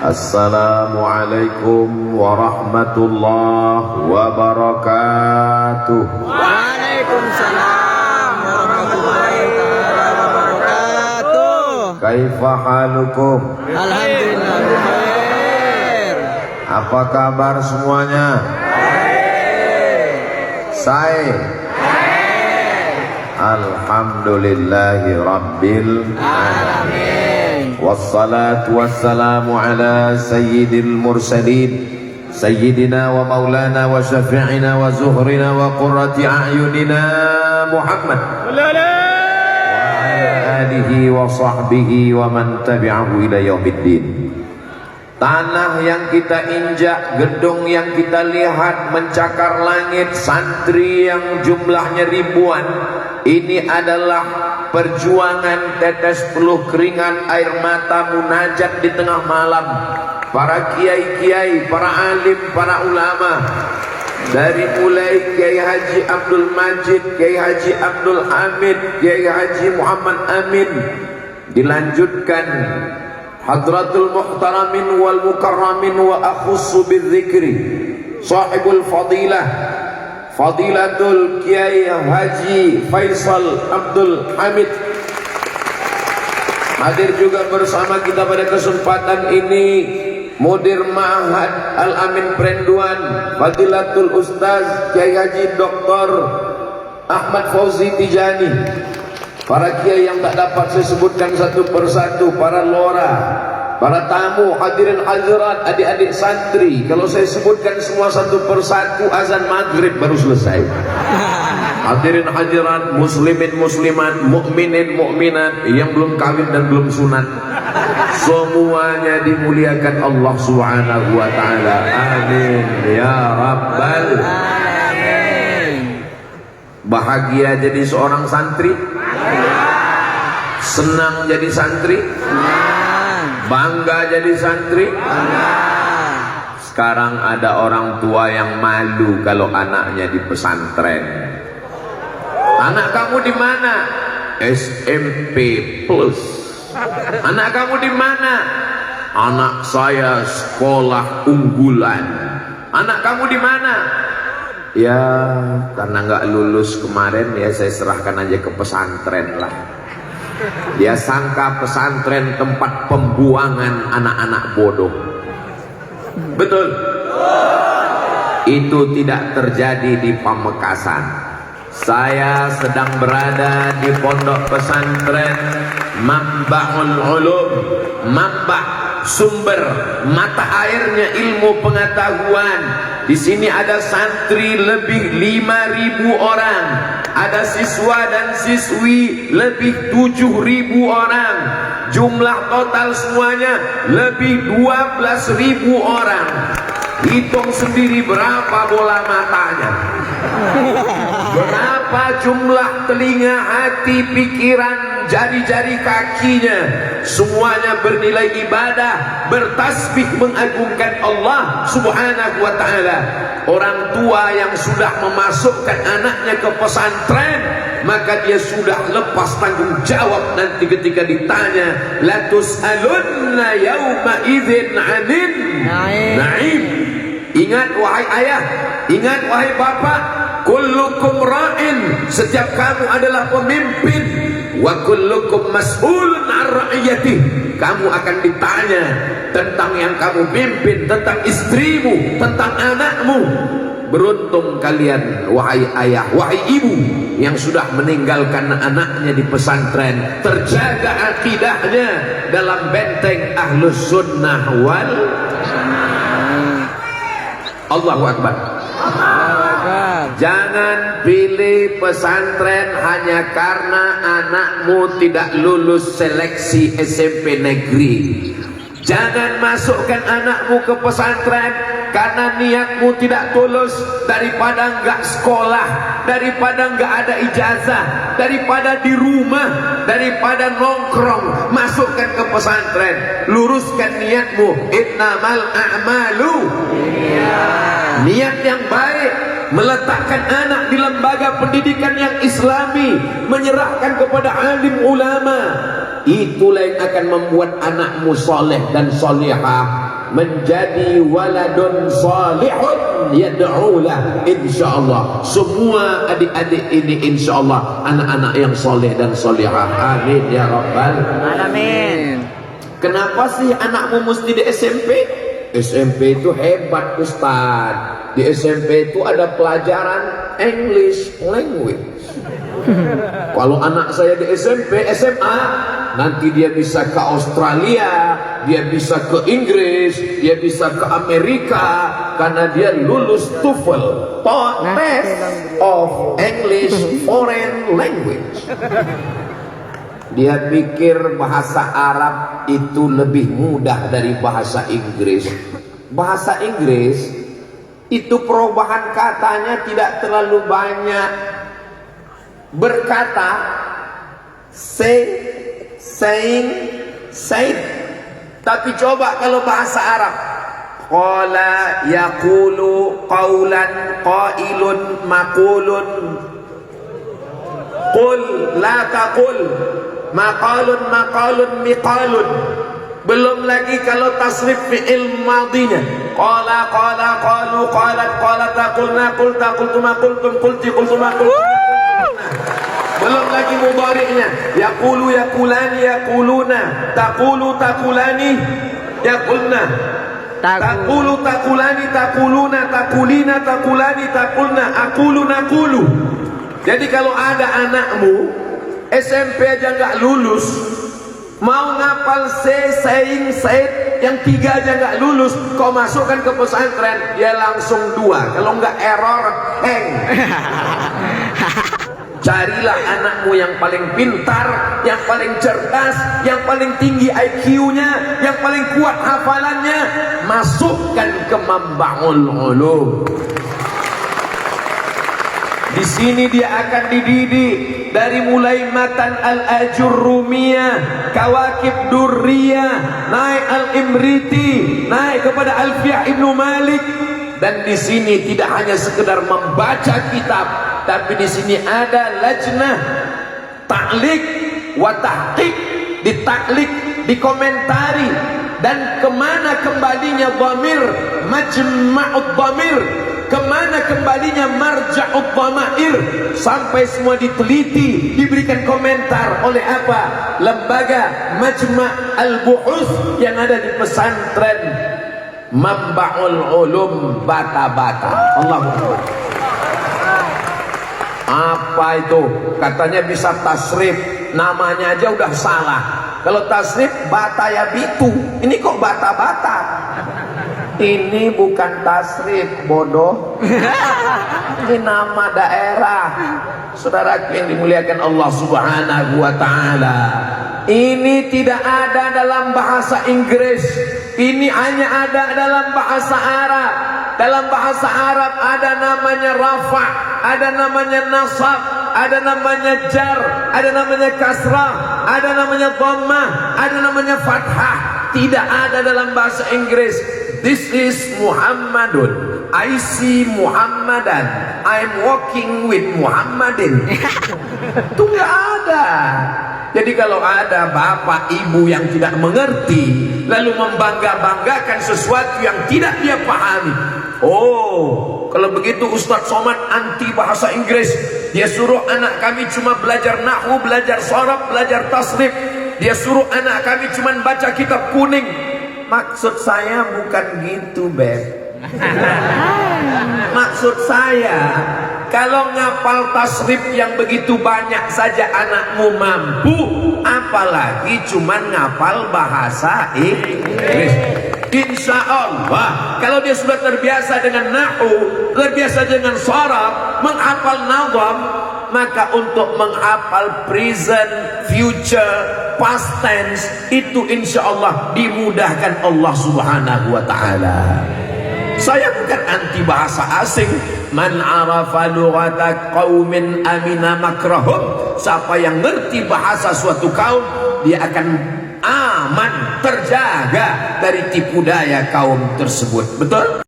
Assalamualaikum warahmatullahi wabarakatuh. Waalaikumsalam warahmatullahi wabarakatuh. Kaifa halukum? Alhamdulillah khair. Apa kabar semuanya? Saya alhamdulillahi rabbil alamin. Wassalatu wassalamu ala sayyidil mursalin sayyidina wa maulana wa syafi'ina wa zuhrina wa qurrati a'yunina Muhammad wa ala alihi wa sahbihi wa man tabi'ahu ila yaumiddin. Tanah yang kita injak, gedung yang kita lihat mencakar langit, santri yang jumlahnya ribuan, ini adalah perjuangan tetes peluh keringat air mata munajat di tengah malam para kiai-kiai, para alim, para ulama, dari mulai Kiai Haji Abdul Majid, Kiai Haji Abdul Hamid, Kiai Haji Muhammad Amin, dilanjutkan Hadratul Muhtaramin wal Mukarramin wa akhussu bidzikri sahibul fadilah Fadilatul Kiai Haji Faisal Abdul Hamid hadir juga bersama kita pada kesempatan ini. Mudir Ma'had Al-Amin Prenduan Fadilatul Ustaz Kiai Haji Dr. Ahmad Fauzi Tijani, para kiai yang tak dapat saya sebutkan satu persatu, para lora, para tamu, hadirin hadirat, adik-adik santri. Kalau saya sebutkan semua satu persatu, azan maghrib baru selesai. Hadirin hadirat, muslimin muslimat, mukminin mukminat yang belum kawin dan belum sunat, semuanya dimuliakan Allah Subhanahu wa taala. Amin ya rabbal alamin. Bahagia jadi seorang santri? Senang jadi santri? Bangga jadi santri? Sekarang ada orang tua yang malu kalau anaknya di pesantren. Anak kamu di mana? SMP plus. Anak kamu di mana? Anak saya sekolah unggulan. Anak kamu di mana? Ya, karena nggak lulus kemarin, ya saya serahkan aja ke pesantren lah. Dia sangka pesantren tempat pembuangan anak-anak bodoh. Betul? Itu tidak terjadi di Pamekasan. Saya sedang berada di pondok pesantren Mamba'ul Ulum, Mamba', sumber mata airnya ilmu pengetahuan. Di sini ada santri lebih 5.000 orang, ada siswa dan siswi lebih 7.000 orang. Jumlah total semuanya lebih 12.000 orang. Hitung sendiri berapa bola matanya, berapa jumlah telinga, hati, pikiran, jari-jari kakinya. Semuanya bernilai ibadah, bertasbih mengagungkan Allah Subhanahu wa ta'ala. Orang tua yang sudah memasukkan anaknya ke pesantren, maka dia sudah lepas tanggung jawab nanti ketika ditanya, la tus'alunna yawma idzin 'anil na'im. Ingat wahai ayah, ingat wahai bapak, kullukum ra'in, setiap kamu adalah pemimpin, wa kullukum mas'ulun 'an ra'iyatih, kamu akan ditanya tentang yang kamu pimpin, tentang istrimu, tentang anakmu. Beruntung kalian wahai ayah, wahai ibu yang sudah meninggalkan anaknya di pesantren, terjaga akidahnya dalam benteng Ahlus Sunnah wal Allahu Akbar. Jangan pilih pesantren hanya karena anakmu tidak lulus seleksi SMP negeri. Jangan masukkan anakmu ke pesantren karena niatmu tidak tulus, daripada enggak sekolah, daripada enggak ada ijazah, daripada di rumah, daripada nongkrong, masukkan ke pesantren. Luruskan niatmu. Innamal a'malu, niat yang baik, meletakkan anak di lembaga pendidikan yang islami, menyerahkan kepada alim ulama, itulah yang akan membuat anakmu soleh dan solehah. menjadi waladun salihun yad'ulah, insyaallah. Semua adik-adik ini insyaallah anak-anak yang soleh dan solihah. Amin ya rabbal Alamin. Kenapa sih anakmu mesti di SMP? SMP itu hebat Ustaz. Di SMP itu ada pelajaran English language. Kalau anak saya di SMP, SMA, nanti dia bisa ke Australia, dia bisa ke Inggris, dia bisa ke Amerika, karena dia lulus TOEFL, Test of English Foreign Language. Dia pikir bahasa Arab itu lebih mudah dari bahasa Inggris. Bahasa Inggris itu perubahan katanya tidak terlalu banyak. Berkata, say, saying, said. Tapi coba kalau bahasa Arab, qala yaqulu qawlan qailun maqulun, qul la taqul, maqalun maqalun miqalun. Belum lagi kalau tasrif fi'il madinya, qala qala qalu qalat qalat qulna qulta qultuma qultum qulti qultuma qultum. Belum lagi mudhari'nya, yaqulu yaqulani yaquluna, taqulu taqulani yaqulna, taqulu taqulani taquluna taqulina taqulani taqulna, aqulu naqulu. Jadi kalau ada anakmu SMP aja nggak lulus, mau ngapal saying, said, yang 3 aja nggak lulus, kau masukkan ke pesantren, dia langsung 2. Kalau nggak error, hang. Carilah anakmu yang paling pintar, yang paling cerdas, yang paling tinggi IQ-nya, yang paling kuat hafalannya, masukkan ke Mambaul Ulum. Di sini dia akan dididik dari mulai matan al-ajurrumiyah, kawakib durriyah, naik al-imriti, naik kepada Alfiyah Ibnu Malik. Dan di sini tidak hanya sekedar membaca kitab, tapi di sini ada lajnah ta'liq wa tahqiq, ditaklik, dikomentari, dan kemana kembalinya dhamir, majma'ud dhamir, kemana kembalinya marja'ud dhamair, sampai semua diteliti, diberikan komentar oleh apa? Lembaga Majma' al-Buhus yang ada di pesantren Mambaul Ulum Bata-Bata. Allahu Akbar. Apa itu? Katanya bisa tasrif, namanya aja udah salah. Kalau tasrif Batayabitu, ini kok Bata-Bata? Ini bukan tasrif, bodoh. Ini nama daerah. Saudaraku yang dimuliakan Allah Subhanahu wa taala, ini tidak ada dalam bahasa Inggris. Ini hanya ada dalam bahasa Arab. Dalam bahasa Arab ada namanya rafa', ada namanya nasab, ada namanya jar, ada namanya kasrah, ada namanya dhammah, ada namanya fathah. Tidak ada dalam bahasa Inggris. This is Muhammadun. I see Muhammadan. I'm walking with Muhammadin. Itu nggak ada. Jadi kalau ada bapak ibu yang tidak mengerti, lalu membangga-banggakan sesuatu yang tidak dia pahami. Oh, kalau begitu Ustadz Somad anti bahasa Inggris. Dia suruh anak kami cuma belajar nahwu, belajar sharaf, belajar tasrif. Dia suruh anak kami cuma baca kitab kuning. Maksud saya bukan gitu, Beb. Maksud saya, kalau ngapal tasrif yang begitu banyak saja anakmu mampu, apalagi cuman ngapal bahasa Inggris. Insya Allah, kalau dia sudah terbiasa dengan nahwu, terbiasa dengan sharaf, menghafal nazam, maka untuk menghafal present, future, past tense itu insya Allah dimudahkan Allah Subhanahu wa taala. Saya bukan anti bahasa asing. Man arafa lughata qaumin amina makrahum. Siapa yang ngerti bahasa suatu kaum, dia akan aman, terjaga dari tipu daya kaum tersebut. Betul?